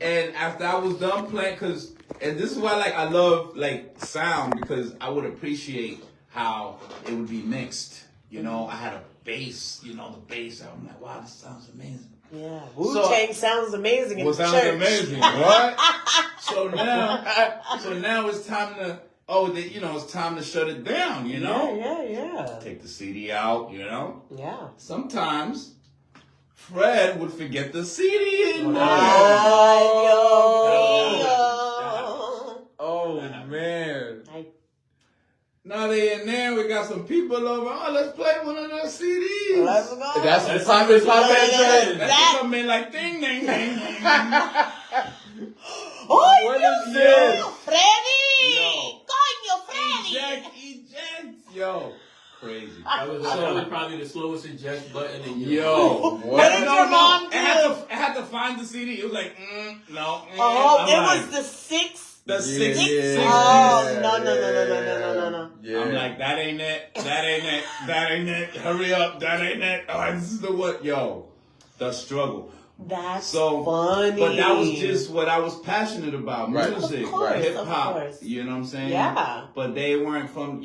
And after I was done playing, and this is why I love sound, because I would appreciate how it would be mixed. You know, I had a bass. You know, the bass. I'm like, wow, this sounds amazing. Yeah, Wu-Tang sounds amazing in the church. Sounds amazing, right? So now it's time to. It's time to shut it down. You know. Yeah. Take the CD out. You know. Yeah. Sometimes Fred would forget the CD in there. Oh man. Now they in there, we got some people over. Oh, let's play one of those CDs. Let's go. That's what Simon said. That's come in like ding, ding, ding, ding. What is this? Freddy! Coño, Freddy! Eject. Yo. Crazy. That was probably the slowest eject button in your life. What did your mom do? I had to find the CD. It was like, no. Was the 6. The 6. Oh, no. Yeah. I'm like, that ain't it. Hurry up. That ain't it. Oh, this is the what? Yo, the struggle. That's so funny. But that was just what I was passionate about. Music, hip hop. You know what I'm saying? Yeah. But they weren't from,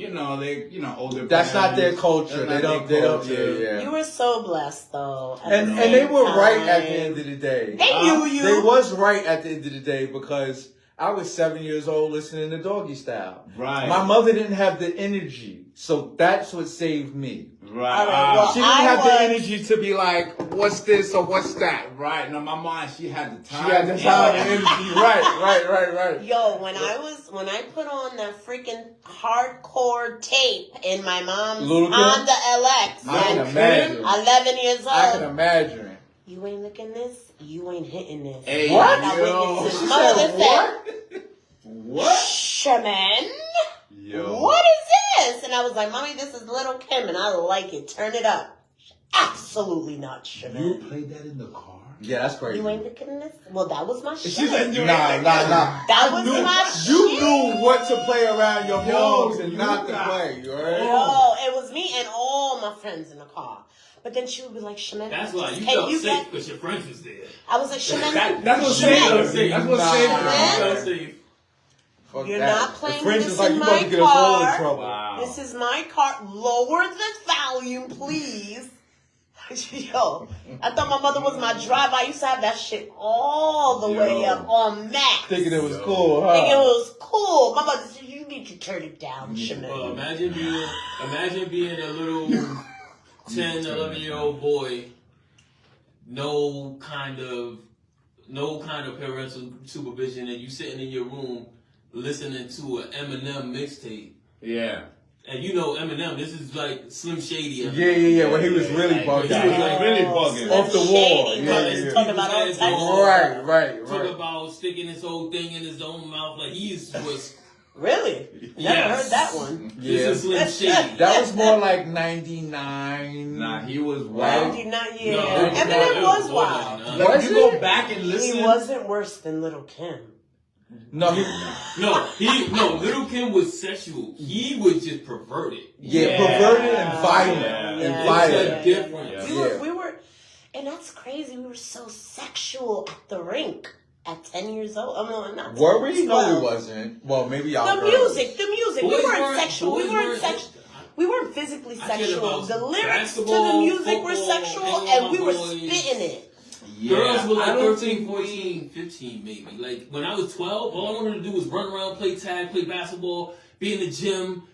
older. That's not their culture. They don't. Yeah. You were so blessed though. And they were right at the end of the day. They knew you. They was right at the end of the day, because I was 7 years old listening to Doggy Style. Right. My mother didn't have the energy, so that's what saved me. Right. She didn't have the energy to be like, what's this or what's that? Right. No, my mom, she had the time. She had the time and energy. Right. Yo, when I put on that freaking hardcore tape in my mom's Honda LX, I can imagine. 11 years old. I can imagine. You ain't looking this, you ain't hitting this. Hey, what? Mother said, what? Shaman? Yo. What is this? And I was like, Mommy, this is Little Kim, and I like it. Turn it up. Absolutely not, Shaman. You played that in the car? Yeah, that's crazy. You ain't looking at this? Well, that was my shit. Nah. That was my shit. You knew what to play around your moms and not to play, right? Yo, it was me and all my friends in the car. But then she would be like, Shaman. That's why you felt safe because your friends was there. I was like, Shaman. That's what saved. That's what saved. You're not playing this like in you my to get us all in car. trouble. Wow. This is my car. Lower the volume, please. Yo, I thought my mother was my driver. I used to have that shit all the way up on max. Thinking it was cool, huh? Thinking it was cool. My mother said, you need to turn it down, Shaman. Well, imagine being a little 10, 11-year-old boy, no kind of parental supervision, and you sitting in your room listening to an Eminem mixtape. Yeah. And you know Eminem, this is like Slim Shady. Yeah. When he was really bugging. He was really bugging. Off the wall. Yeah. Talking about all types of Right. Talk about sticking this whole thing in his own mouth like he was. Really? Never heard that one. This is Slim Shady. That was more like 99. Nah, he was wild. 99, yeah. No, Eminem was wild. Like, you go back and listen. He wasn't worse than Little Kim. No, Little Kim was sexual. He was just perverted. Yeah, perverted and violent. It's a difference. We were, and that's crazy. We were so sexual at the rink at 10 years old. I mean, not 10, were we? 12. No, we wasn't. Well, maybe y'all. The music. We weren't sexual. We weren't physically sexual. The lyrics to the music were sexual, and we were spitting it. Yeah, girls were like 13, 14, 15 maybe. Like when I was 12, all I wanted to do was run around, play tag, play basketball, be in the gym.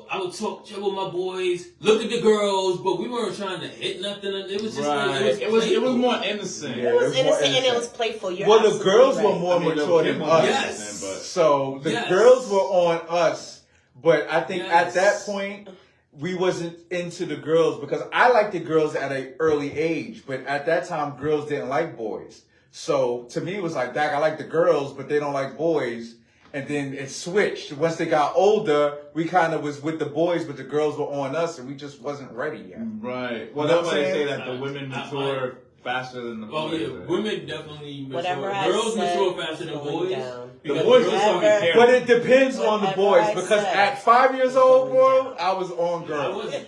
I would talk with my boys, look at the girls, but we weren't trying to hit nothing. It was just it was more innocent. It was innocent and it was playful. The girls were more mature than us. Yes. So the girls were on us, but I think at that point we wasn't into the girls because I liked the girls at an early age, but at that time girls didn't like boys. So to me it was like, I like the girls, but they don't like boys. And then it switched. Once they got older, we kind of was with the boys, but the girls were on us, and we just wasn't ready yet. Right. Well, that's why they say that the women mature faster than the boys. Oh yeah, women definitely mature. Whatever girls mature faster than boys. The boys just don't care. But it depends on the boys, because at 5 years old, bro, I was on girls. I wasn't.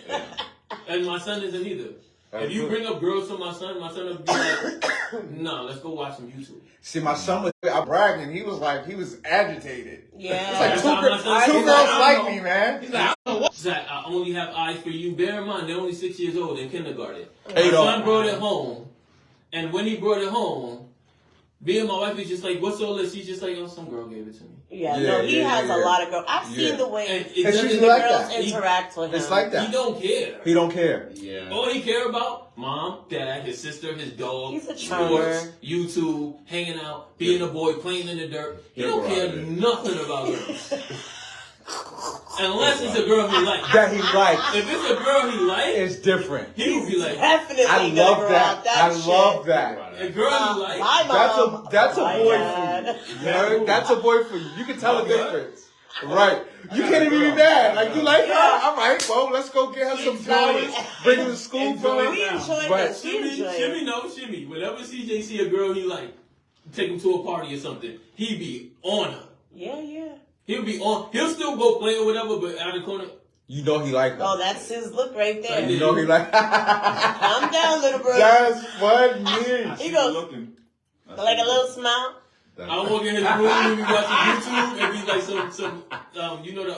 And my son isn't either. If you bring up girls to my son will be like, no, let's go watch some YouTube. See, my son was bragging. He was agitated. Yeah. It's like two girls like me, man. He's like, I don't know what. Zach, I only have eyes for you. Bear in mind, they're only 6 years old in kindergarten. My Adolf. son brought it home, and when he brought it home, me and my wife is just like, what's all this? He's just like, oh, some girl gave it to me. He has a lot of girls. I've seen the way And the she's like girls that. interact with him. It's like that. He don't care. He don't care. Yeah. All he care about, mom, dad, his sister, his dog, He's a sports, charmer. YouTube, hanging out, being a boy, playing in the dirt. He Yeah, don't care right. nothing about girls. Unless it's a girl he likes. That he likes. If it's a girl he likes, It's different. he would be like, Definitely I gonna love grow that. out that I shit. love that. a girl he likes. My mom. That's a my boy dad. for you. You know? That's a boy for you. You can tell the Okay. difference. Right. You can't even be mad. Like, you like her? All right, well, let's go get her some flowers. Bring her to school Enjoy for We it. enjoyed But this. We enjoyed it. Shimmy. Whenever CJ see a girl he like, take him to a party or something, he be on her. Yeah. He'll be on. He'll still go play or whatever, but out of the corner. you know he like her. Oh, that's his look right there. You know he like Calm down, little bro. That's funny. He goes looking. like a little smile. I walk in his room and be watching YouTube and be like some you know the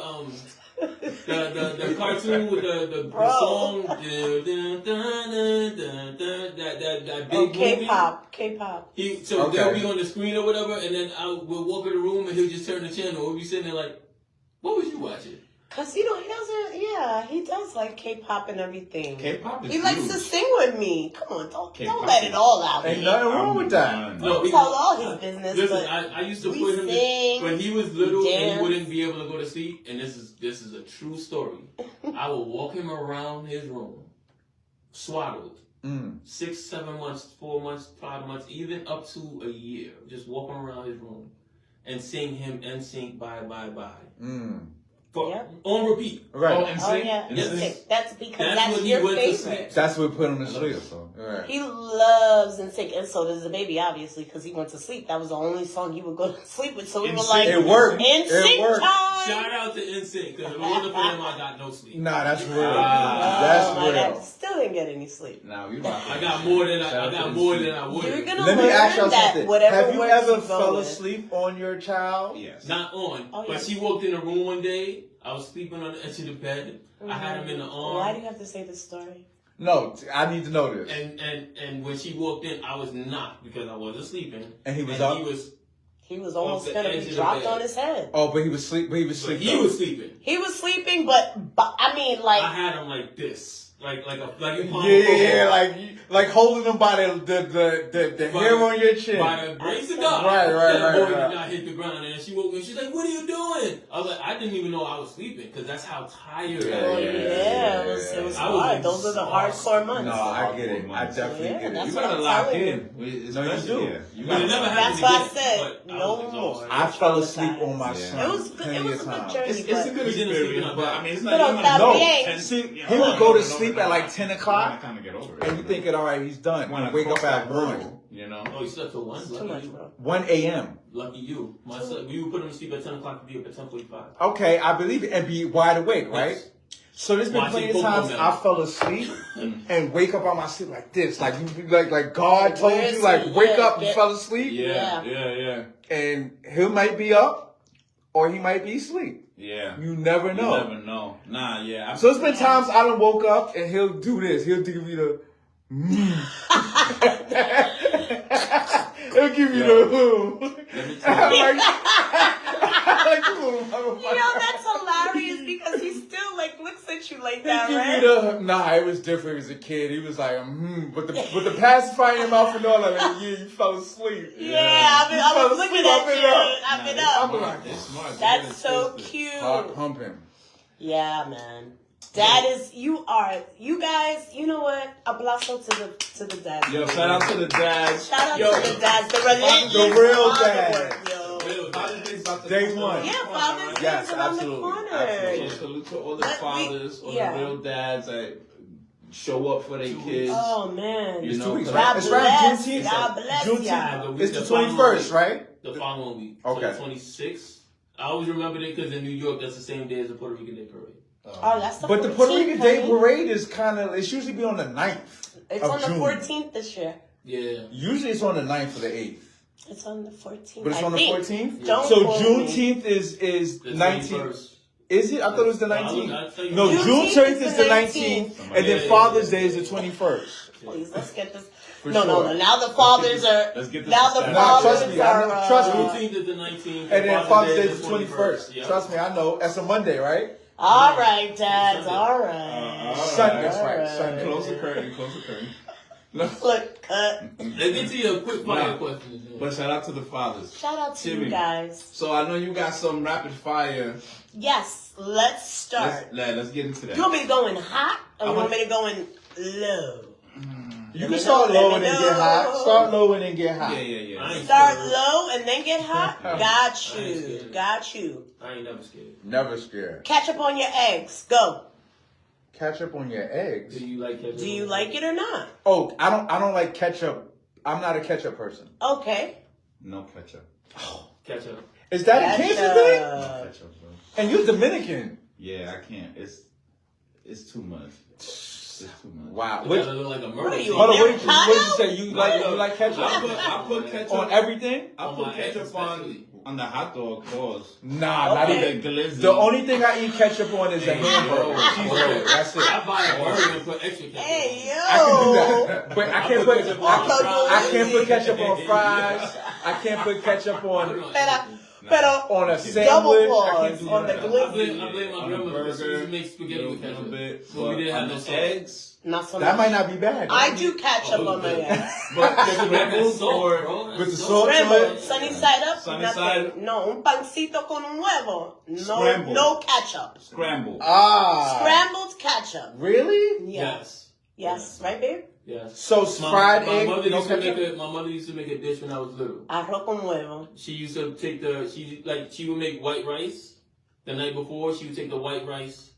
cartoon with the song that big Oh, movie. K-pop. So Okay. they'll be on the screen or whatever, and then we'll walk in the room and he'll just turn the channel. We'll be sitting there like, what was you watching? Cause he does like K-pop and everything. K-pop is He likes huge. to sing with me. Come on, don't K-pop let it all out. Ain't Here. nothing wrong with that. Don't tell all his business. Listen, but I used to we put him sing, when he was little and dance. he wouldn't be able to go to sleep. And this is a true story. I would walk him around his room, swaddled, 6, 7 months, 4 months, 5 months, even up to a year, just walking around his room and sing him NSYNC Bye Bye Bye. Yep. On repeat. Right. Oh, and Oh sing. yeah, And Yes. sing. that's because That's that's when he your went to sleep. favorite. That's what put him to sleep. So, right. He loves NSYNC, and so does the baby, obviously, because he went to sleep. That was the only song he would go to sleep with. So we were NSYNC. like, It worked. It NSYNC worked. time. Shout out to NSYNC, because if it wasn't for them, I got no sleep. Nah, that's real. Ah. That's Oh, my God. real. Still didn't get any sleep. Nah, we I got more than I would. You're gonna Let me learn ask y'all that something. whatever Have you works ever you go fell with. asleep on your child? Yes. Not on, Oh, but yeah. she walked in the room one day. I was sleeping on the edge of the bed. I had him in the arm. Why do you have to say this story? No, I need to know this. And when she walked in, I was knocked because I wasn't sleeping. And he was up? He was almost the gonna edge be of the dropped bed. on his head. Oh, but he was sleep. But he was So sleeping. he was sleeping. He was sleeping, but I mean, I like, had him like this, like you palm Yeah, like holding him by the By hair the- on your chin. by the grace of God. Right, That boy right. did not hit the ground, and she woke me. She's like, "What are you doing?" I was like, "I didn't even know I was sleeping because that's how tired I oh was." yeah, it was I was hard. Those are the hardcore months. No, I get it. I definitely Yeah, get that's it. You what gotta I'm lock telling in. No, you do. But it never happened That's why I again, said but I no was more. exhausted. I fell asleep on my Yeah. son. It was good. It plenty was of a good times. journey. It's a good We didn't sleep experience, enough. but I mean, it's not But on even that No, day- see, Yeah, he I would go to don't sleep know. at like 10 o'clock, kind of get over it. and you thinking, all right, he's done. When I Wake up cross at that 1. hurdle, you know. Oh, you slept till 1? It's too Lucky much, you. bro. 1 a.m. Lucky you. My son, we would put him to sleep at 10 o'clock to be up at 10:45. Okay, I believe it, and be wide awake, right? So there's been Watching plenty of football times now. I fell asleep and wake up on my sleep like this, like you like God told Where you, is like he? wake Yeah, up, you get- fell asleep, Yeah. and he might be up or he might be asleep. Yeah. You never You know. never know. Nah, yeah. So it's been times I done woke up and he'll do this. He'll give me the. He'll give you the. Let me I'm tell you. like, you little motherfucker. Yo, that's hilarious because he still like looks at you like He that, give right? me the. Nah, it was different as a kid. He was like, But the pacifying him out for no, like, yeah, you fell asleep. Yeah, I fell was looking asleep, I've at been you. up. I've been Nah, up. I'm like, It's smart. That's so Twisted. cute. Heart pumping. Yeah, man. Dad is you guys, you know what? Aplauso to the dads. Yo, shout out to the dads. Shout out Yo, to the dads, the relentless the real father dads. work, yo. Father's Day's about to Day come one. around. Yeah, Father's Day Yes, is around absolutely. the corner. Absolutely. So salute to all the Let me- fathers, all yeah. the real dads that show up for their kids. Oh man. You It's know, 2 weeks, God right? It's right. bless, Juneteenth. God bless Juneteenth. y'all. It's the 21st, right? The following week. Okay. So the 26th. I always remember it because in New York, that's the same day as the Puerto Rican Day Parade. Oh, that's the But 14th, the Puerto Rican Day honey. Parade is kind of, it's usually be on the 9th. It's of on the June. 14th this year. Yeah. Usually it's on the 9th or the 8th. It's on the 14th. But it's I on the think. 14th? Don't So quote Juneteenth is The 19th. 21st. Is it? I thought it was the I'll 19th. tell you. No, Juneteenth Juneteenth is is the the 19th. And then Yeah, Father's yeah, Day is yeah. the 21st. Please, let's get this. For No, sure. Now the fathers are. let's get this Now the established. Nah, fathers trust me, I are. know- trust me. Juneteenth is the 19th. And then Father's Day is the 21st. 21st. Yeah. Trust me, I know. That's a Monday, right? All right, dads. Sunday. All right. Sunday, that's right. Alright. Sunday. Close the curtain, close the curtain. Look, cut. Let's get to your quick fire Nah. questions. But shout out to the fathers. Shout out to Chimmy. you guys. So I know you got some rapid fire. Yes, let's start. Let's get into that. You want me to go in hot or I you want want- me to go in low? You can start low and then get hot. Start low and then get hot. Yeah. I ain't Start scared. low and then get hot? Got I ain't you. scared. Got you. I ain't never scared. Never scared. Ketchup on your eggs. Go. Ketchup on your eggs. Do you like ketchup? Do you like it or not? Oh, I don't like ketchup. I'm not a ketchup person. Okay. No ketchup. Ketchup. Is that a cancer thing? No ketchup, bro. And you're Dominican. Yeah, I can't. It's too much. It's too much. Wow. You What, gotta look like a What murder are you, scene. hold on, what did Americano? you say? You like ketchup? I put ketchup On everything? I On put my eggs ketchup especially. on the hot dog balls. Nah, not Okay. even. The glizzy. The only thing I eat ketchup on is a Hey, hamburger. yo. Cheeseburger. That's it. I buy a burger and put extra ketchup. Hey, yo. I can do that. But I can't put ketchup on fries. I can't put ketchup on fries. I can't put ketchup on Pero on a double sandwich. I pause can't do on the that. I blame my On a grandmother because she burger, used to make spaghetti with a little ketchup. bit. So we didn't have on no the sauce. eggs. not so That much. might not be bad. I do ketchup Oh, on my good. eggs. But Ketchup scrambled salt, or bro. with the That's salt to Scramble, it? sunny side up, Sunny nothing. side. No, un pancito con un huevo. No, Scramble. no ketchup. scrambled. Ah. Scrambled ketchup. Really? Yes. Yes, right, babe? Yes. So fried my egg, mother no used to ketchup? my mother used to make a dish when I was little. Arroz con huevo. She used to take she would make white rice the night before. She would take the white rice,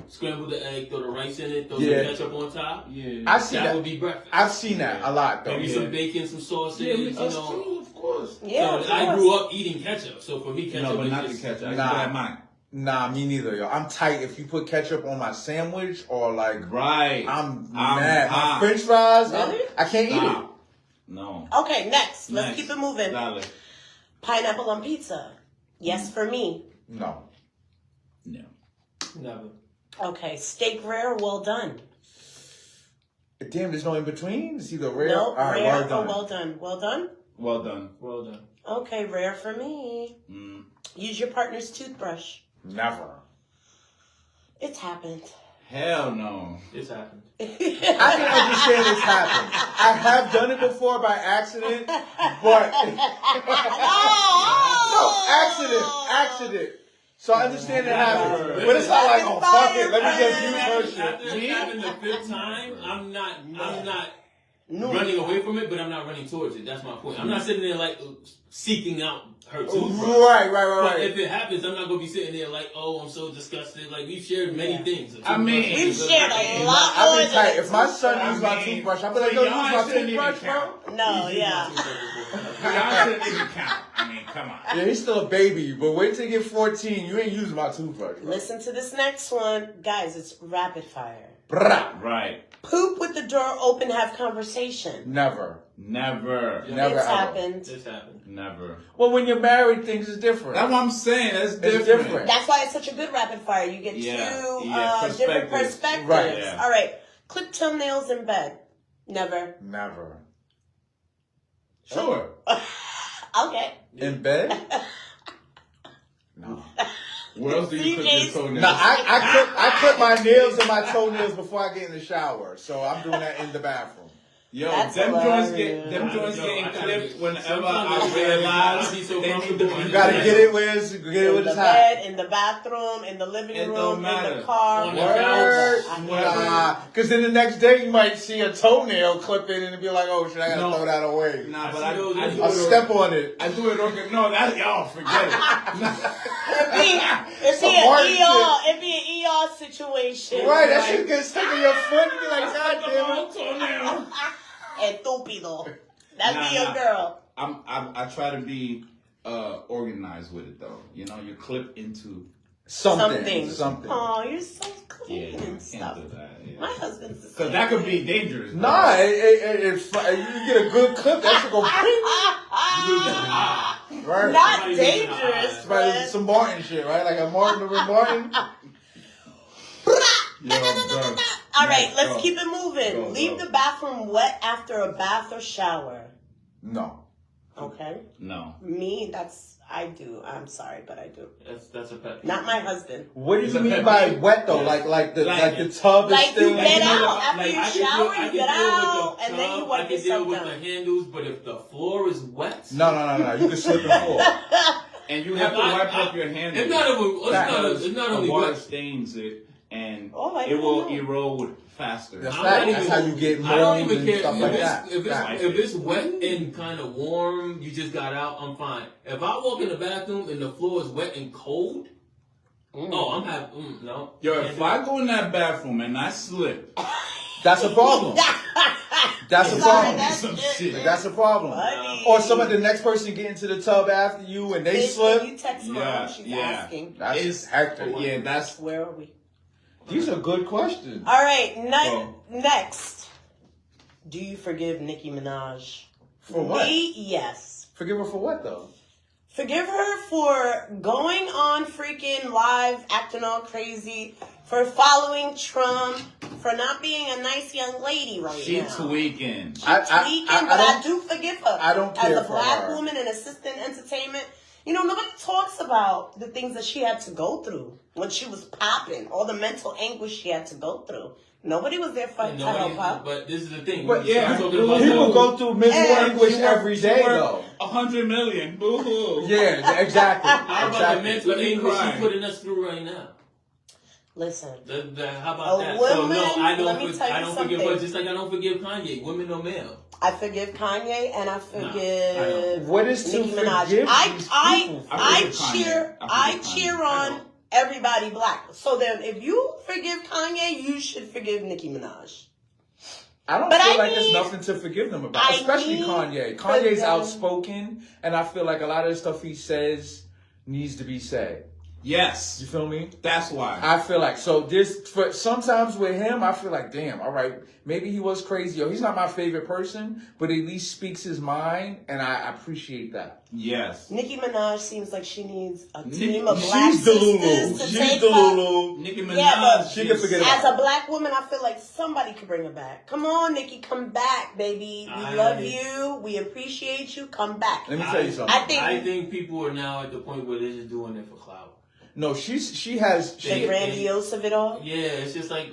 scramble the egg, throw the rice in it, throw Yeah. some ketchup on top. Yeah. I see That that. would be breakfast. I've seen that a lot though. Maybe Yeah. some bacon, some sausage. Yeah, you us know. too, of course. Yeah, of So I course. grew up eating ketchup, so for me, ketchup No, but is not the just, ketchup. I Nah. nah. Mine. Nah, me neither, yo. I'm tight if you put ketchup on my sandwich or like Right. I'm mad. My hot. French fries, Really? I can't eat it. Stop. No. Okay, next. Let's Next. keep it moving. Dale. Pineapple on pizza. Yes, for me. No. No. never. Okay, steak rare, well done. Damn, there's no in between. It's either rare. No, All right, rare well done. or well done. Well done? Well done. Well done. Okay, rare for me. Mm. Use your partner's toothbrush. Never. It's happened. Hell no. It's happened. I can understand this happen. I have done it before by accident, but no, accident. So I understand it happened, but it's not like, oh fuck it, let me just use her shit. After having the fifth time, I'm not running away from it, but I'm not running towards it. That's my point. I'm not sitting there like seeking out her toothbrush. Right. But if it happens, I'm not gonna be sitting there like, oh, I'm so disgusted. Like we've shared many things. I mean, We've shared a lot I'll more be tight. than If my son I uses my mean, toothbrush, I'll be like, so yo, use y'all my shouldn't even toothbrush, bro. count. No, yeah. Y'all shouldn't even count. I mean, come on. Yeah, he's still a baby, but wait till you get 14, you ain't using my toothbrush. Bro. Listen to this next one. Guys, it's rapid fire. Brah. Right. Poop with the door open, have conversation. Never. Never. Never It's ever. happened. This happened. Never. Well, when you're married, things is different. That's what I'm saying. That's different. different. That's why it's such a good rapid fire. You get Yeah, two yeah, different perspectives. perspectives. Right. Yeah. All right. Clip toenails in bed. Never. Never. Sure. Okay. In bed? No. Where else do you put your CJ's toenails? No, I clip my nails and my toenails before I get in the shower. So I'm doing that in the bathroom. Yo, That's them hilarious. getting I clipped whenever sometimes I I realize be so they need to comfortable. be You gotta get it where it's In hot. bed, in the bathroom, in the living It room, don't in matter. the car. On the Word. I- Nah, because then the next day you might see a toenail clipping and be like, oh shit, I gotta No. throw that away. Nah, but I I see do those- it. I'll step on it. I do it. Okay, no, that y'all forget It'd Some be an hard ER. It'd be an ER situation. Right, that shit get stuck in your foot and be like, god damn it. toenail. Estúpido. That'd be Nah, your girl. I try to be organized with it though. You know, you clip into Something. Oh, you're so clean Yeah, you and can't stuff. do that. Yeah. My husband's the same. Because that could be dangerous. Nah, it's fine. You get a good clip, that should go right. Not Somebody dangerous, Right, but some Martin shit, right? Like a Martin over Martin. Yo, done. all right, Next, let's go. keep it moving. Go, Leave go. the bathroom wet after a bath or shower. No. Okay. No. Me, I do. I'm sorry, but I do. That's a pet peeve. Not my husband. What do It's you a mean pet by peeve. wet though? Yeah. Like the Like- tub is Like still you get you know, out after like, you I can shower, I you can get deal with out, the and then you tub, wipe I can yourself deal with down. the handles, but if the floor is wet, No. You can slip and fall. And you have to wipe up your hands. It's not only water wet. stains it, and Oh, I it didn't will know. erode faster. That's I'm fact. not That's even- how you get I don't mold even and care stuff like that. Fact. if it's wet and kind of warm, you just got out, I'm fine. If I walk in the bathroom and the floor is wet and cold, no. Yo, if I go in that bathroom and I slip, That's a problem. That's a problem. That's some just- shit. That's a problem. Buddy. Or the next person get into the tub after you and they Bitch, slip. when you text mom, Yeah, she's yeah. asking, That's It's- hectic. yeah, that's where are we? These are good questions. All right, Oh. next. Do you forgive Nicki Minaj? For what? Me, yes. Forgive her for what though? Forgive her for going on freaking live, acting all crazy, for following Trump, for not being a nice young lady right she now. tweaking. Tweaking, but I don't- do forgive her. I don't care As a for black her. woman in assistant entertainment, you know, nobody talks about the things that she had to go through when she was popping, all the mental anguish she had to go through. Nobody was there for to help her. But this is the thing. But We yeah, start talking about People the- go through mental And anguish She every worked- day she worked though. 100 million. Boo hoo. Yeah, exactly. How about the Exactly. mental Let me anguish cry. she's putting us through right now? Listen, How about A that? So woman- no, I let me don't. tell you I don't forgive her. something. Just like I don't forgive Kanye. Women or male. I forgive Kanye and I I forgive What is to Nicki Minaj. forgive I these I people? I I forgive Kanye. cheer I I forgive cheer Kanye. I on don't. everybody black. So then, if you forgive Kanye, you should forgive Nicki Minaj. I don't But feel I like there's need- nothing to forgive them about, I especially need Kanye. for Kanye's them- outspoken, and I feel like a lot of the stuff he says needs to be said. Yes, You feel me? that's why. I feel like for sometimes with him, I feel like damn. All right, maybe he was crazy. Or he's not my favorite person, but at least speaks his mind, and I appreciate that. Yes. Nicki Minaj seems like she needs a Nicki- team of black She's the sisters Lulu. to She's take the her. Lulu. Nicki Minaj. Yeah, but she can forget about As a black woman, I feel like somebody could bring her back. Come on, Nicki, come back, baby. We love you. We appreciate you. Come back. Let me tell you something. I I think think people are now at the point where they're just doing it for clout. No, she has. the grandiose of it all. Yeah, it's just like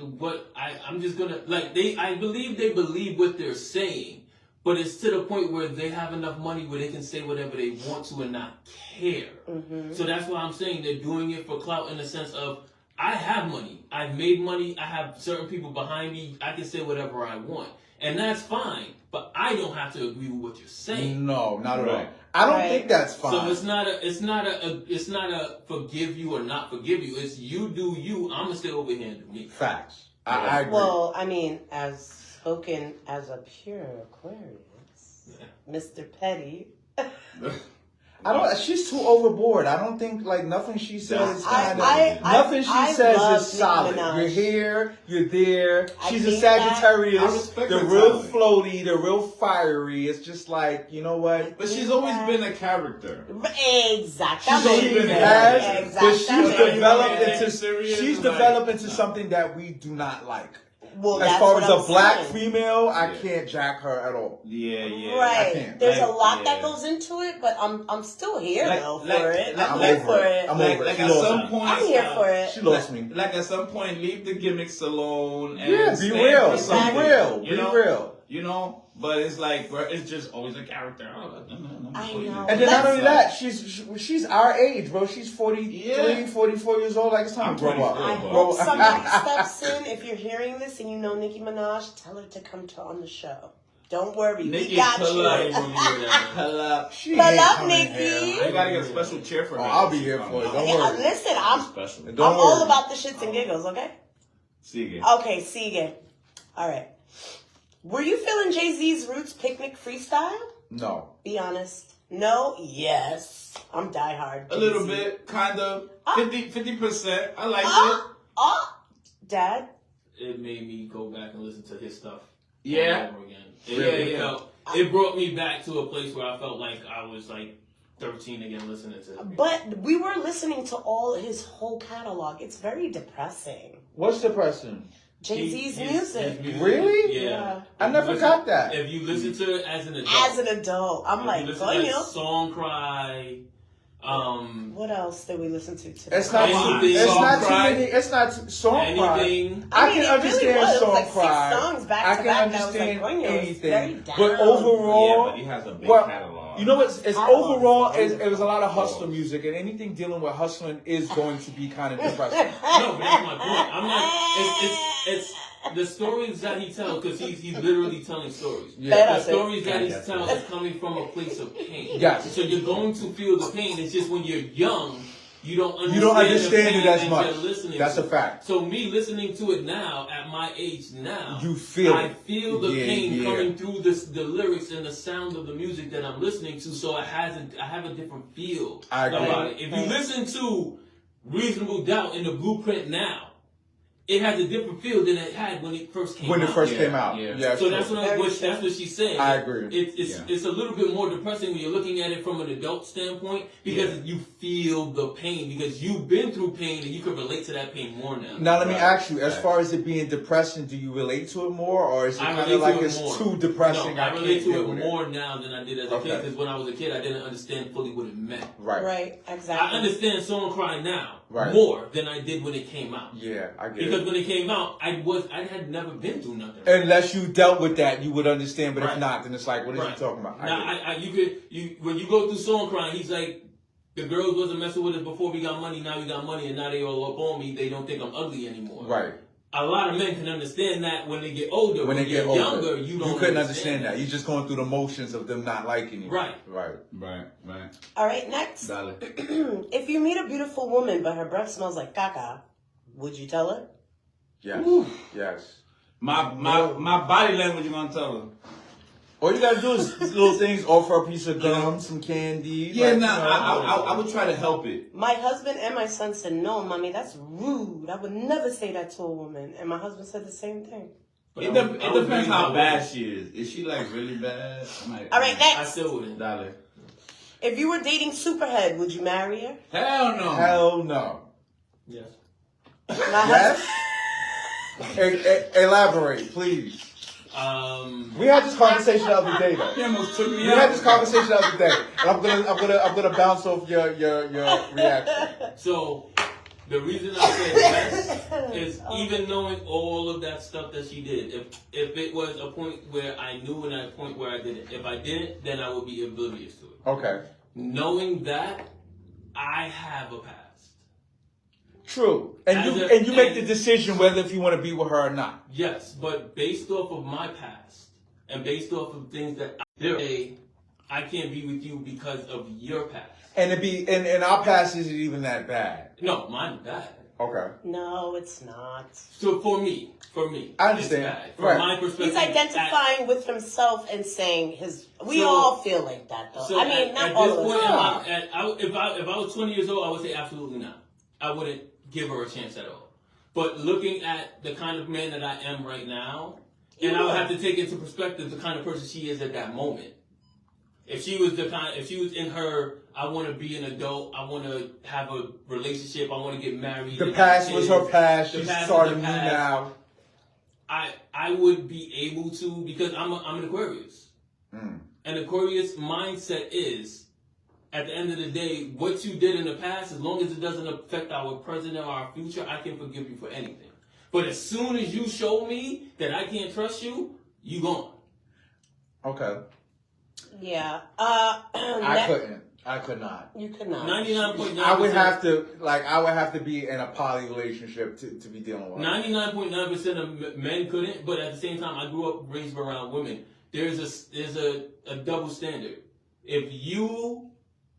I'm just gonna like I believe they believe what they're saying, but it's to the point where they have enough money where they can say whatever they want to and not care. Mm-hmm. So that's why I'm saying they're doing it for clout in the sense of I have money, I've made money, I have certain people behind me, I can say whatever I want, and that's fine. But I don't have to agree with what you're saying. No, not at all. Right. I don't Right. think that's fine. So it's not a forgive you or not forgive you. It's you do you. I'ma stay over here and do me. Facts. I agree. Well, I mean, as spoken as a pure Aquarius, Mr. Petty. I don't. She's too overboard. I don't think like nothing she says is kind of nothing she I says love is solid. Nicki Minaj. You're here, you're there. I She's a think that- I Sagittarius, respect the her real talent. floaty, the real fiery. It's just like you know what? But she's always been a character. Exactly. She's always been has, but she's Exactly. developed Yeah. into Serious, she's like- developed into something that we do not like. Well, As that's far what as I'm a black saying. female, I Yeah. can't jack her at all. Yeah, yeah. Right. I can't. There's a Like, lot that yeah. goes into it, but I'm still here Like- though for like- it. like- I'm I'm here over for it. it. I'm Like, over it. like She at lost some me. point, I'm here for it. She lost me. Like at some point, leave the gimmicks alone. And Yeah, be stand real. for Be something, real. You Be know? real. You know, but it's like bro, it's just always a character. I know. And then not Let's- only that, she's our age, bro. She's 43, Yeah. 44 years old. Like it's time I'm to grow up. 24, I bro. hope somebody steps in. If you're hearing this and you know Nicki Minaj, tell her to come on the show. Don't worry, Nikki, we got pull you. up. Pull up. She Pull ain't up, coming Nikki. here. You gotta get a special chair for her. Oh, I'll be here for it. Don't Yeah, worry. listen, I'm Special. Don't all worry. about the shits and giggles, okay? See you. Okay, see you again. All right. Were you feeling Jay-Z's Roots Picnic freestyle? No. Be honest. No? Yes. I'm diehard. A little Jay-Z. bit, kind of, 50%. I like Dad. It made me go back and listen to his stuff. Yeah. Over again. Yeah. It brought me back to a place where I felt like I was like 13 again listening to him. But we were listening to his whole catalog. It's very depressing. What's depressing? Jay-Z's music. Really? Yeah. I never got that. If you listen to it as an adult. I'm like, Song Cry. What else did we listen to today? It's not too many. It's not Song Cry. I can understand Song like Cry. 6 songs back I to can back. understand anything. But But overall, Yeah, but he has a big well, catalog. you know what's it's Catalog. overall it was a lot of hustler music, and anything dealing with hustling is going to be kind of depressing. No, but that's my point. I'm not. It's the stories that he tells, because he's literally telling stories. Yeah. The stories that he tells is coming from a place of pain. Yes. So you're going to feel the pain. It's just when you're young, you don't understand. You don't understand the it pain as that much. you're listening That's to. a fact. So me listening to it now, at my age now, You feel I it. feel the Yeah, pain yeah. coming through the lyrics and the sound of the music that I'm listening to. So I have a different feel I agree. about it. If you listen to Reasonable Doubt in the Blueprint now, it has a different feel than it had when it first came out. When it first came out. Yeah. Yeah. So that's what she's saying. I agree. It's a little bit more depressing when you're looking at it from an adult standpoint, because you feel the pain, because you've been through pain and you can relate to that pain more now. Now let me ask you, as far as it being depressing, do you relate to it more, or is it I kind relate of like to it it's more. too depressing? No, I relate to can't it deal with more now than I did as a kid, because when I was a kid, I didn't understand fully what it meant. Right, exactly. I understand Song Cry now Right. more than I did when it came out. Yeah, I get Because it. when it came out, I had never been through nothing. Unless you dealt with that, you would understand. But if Right. not, then it's like, what is Right. he talking about? Now, when you go through Song Cry, he's like, the girls wasn't messing with us before we got money, now we got money, and now they all up on me, they don't think I'm ugly anymore. Right. A lot of men can understand that when they get older. When they get you're older, younger, you don't couldn't understand that. You're just going through the motions of them not liking you. Right. Right. Right. All right, next. Dale. If you meet a beautiful woman but her breath smells like caca, would you tell her? Yes. Woo. Yes. My body language, you're gonna tell her. All you gotta do is little things. Offer a piece of gum, some candy. Yeah, like, nah, you know, I would try to help it. My husband and my son said, no, mommy, that's rude. I would never say that to a woman. And my husband said the same thing. It depends how bad she is. Is she like really bad? All right, I next. still wouldn't. Dale. If you were dating Superhead, would you marry her? Hell no. Hell no. Yes. My Yes. Elaborate, please. We had this conversation the other day, though. He almost took me We out. had this conversation the other day, and I'm gonna bounce off your reaction. So, the reason I said yes is even knowing all of that stuff that she did. If it was a point where I knew and a point where I didn't. If I didn't, then I would be oblivious to it. Okay. Knowing that, I have a past. True, and you make the decision whether if you want to be with her or not. Yes, but based off of my past and based off of things that I can't be with you because of your past. And and our past isn't even that bad. No, mine's bad. Okay. No, it's not. So for me, I understand. it's bad. From Right. my perspective, He's identifying with himself and saying we So- all feel like that, though. So I mean, not at all this of point, us. if I was 20 years old, I would say absolutely not. I wouldn't give her a chance at all. But looking at the kind of man that I am right now, and I would have to take into perspective the kind of person she is at that moment. If she was in her, I want to be an adult, I want to have a relationship, I want to get married. The past was her past. The She's past starting was new the past. now. I would be able to, because I'm an Aquarius. Mm. An Aquarius mindset is, at the end of the day, what you did in the past, as long as it doesn't affect our present or our future, I can forgive you for anything. But as soon as you show me that I can't trust you, you gone. Okay. Yeah. I could not. You could not. 99.9%. I would have to be in a poly relationship to be dealing with her. 99.9% of men couldn't, but at the same time, I grew up raised around women. There's a double standard. If you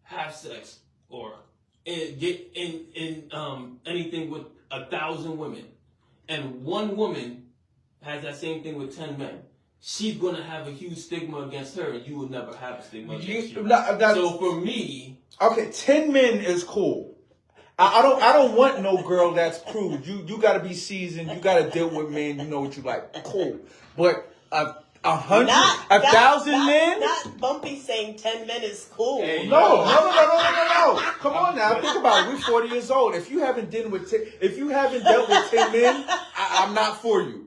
have sex or get in anything with 1,000 women, and one woman has that same thing with 10 men, she's gonna have a huge stigma against her, and you will never have a stigma against you. So for me, Okay, 10 men is cool. I don't want no girl that's crude. You got to be seasoned. You got to deal with men. You know what you like. Cool. But 100, 1,000 men. Not Bumpy saying 10 men is cool. Hey, No. Come on now, think about it. We're 40 years old. If you haven't dealt with 10 men, I'm not for you.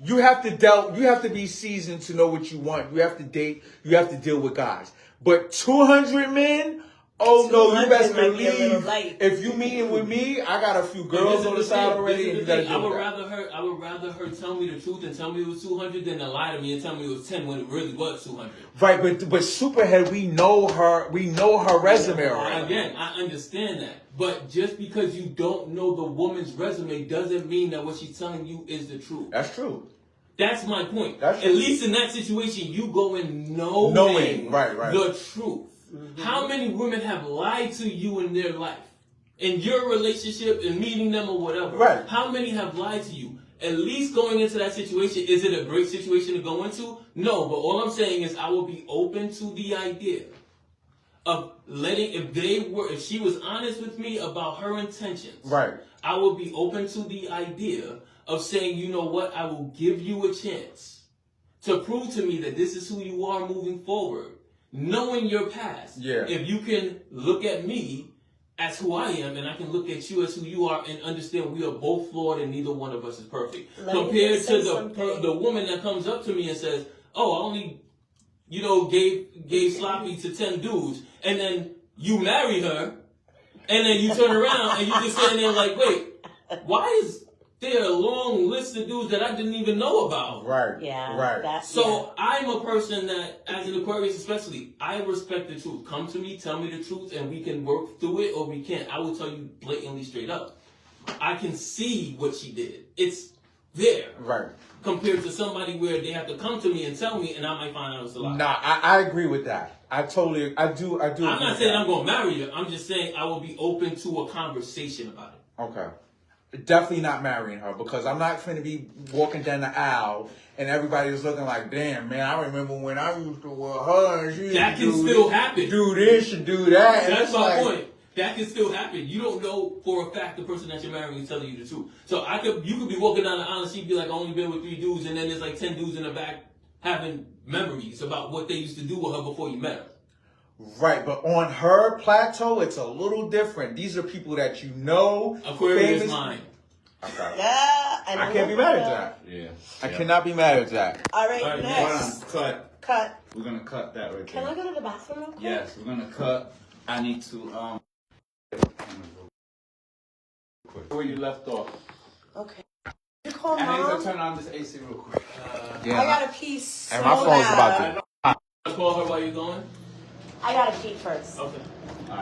You have to be seasoned to know what you want. You have to date. You have to deal with guys. But 200 men. Oh no, you best believe if you meeting with me, I got a few girls on the side already. And you gotta I would rather her tell me the truth and tell me it was 200 than to lie to me and tell me it was 10 when it really was 200. Right, but Superhead, we know her resume already. Again, I understand that, but just because you don't know the woman's resume doesn't mean that what she's telling you is the truth. That's true. That's my point. That's At least in that situation, you go in knowing right. the truth. Mm-hmm. How many women have lied to you in their life? In your relationship and meeting them or whatever. Right. How many have lied to you? At least going into that situation, is it a great situation to go into? No, but all I'm saying is I will be open to the idea of if she was honest with me about her intentions. Right. I will be open to the idea of saying, you know what, I will give you a chance to prove to me that this is who you are moving forward. Knowing your past, if you can look at me as who I am, and I can look at you as who you are, and understand we are both flawed and neither one of us is perfect. Compared to the woman that comes up to me and says, "Oh, I only, gave sloppy to 10 dudes," and then you marry her, and then you turn around and you just sitting there like, "Wait, why is there a long list of dudes that I didn't even know about?" Right. Yeah. Right. I'm a person that, as an Aquarius especially, I respect the truth. Come to me, tell me the truth, and we can work through it, or we can't. I will tell you blatantly straight up. I can see what she did. It's there. Right. Compared to somebody where they have to come to me and tell me, and I might find out it's a lie. Nah, I agree with that. I do. I'm not saying I'm going to marry her. I'm just saying I will be open to a conversation about it. Okay. Definitely not marrying her, because I'm not going to be walking down the aisle and everybody's looking like, damn, man, I remember when I used to wear her and she that can still happen. Do this and do that. That's my point. That can still happen. You don't know for a fact the person that you're marrying is telling you the truth. So you could be walking down the aisle and she'd be like, I only been with 3 dudes, and then there's like 10 dudes in the back having memories about what they used to do with her before you met her. Right, but on her plateau, it's a little different. These are people that you know. Aquarius is mine. Okay. Yeah, and I can't be mad at that. Yeah. I cannot be mad at that. All right, next. Hold on. Cut. We're gonna cut that right Can there. I go to the bathroom real quick? Yes, we're gonna cut. I need to where you left off. Okay. You call I need mom? to turn on this AC real quick. I got a pee so And my phone's bad. about to. Call her while you're going? I got to pee first. Okay. All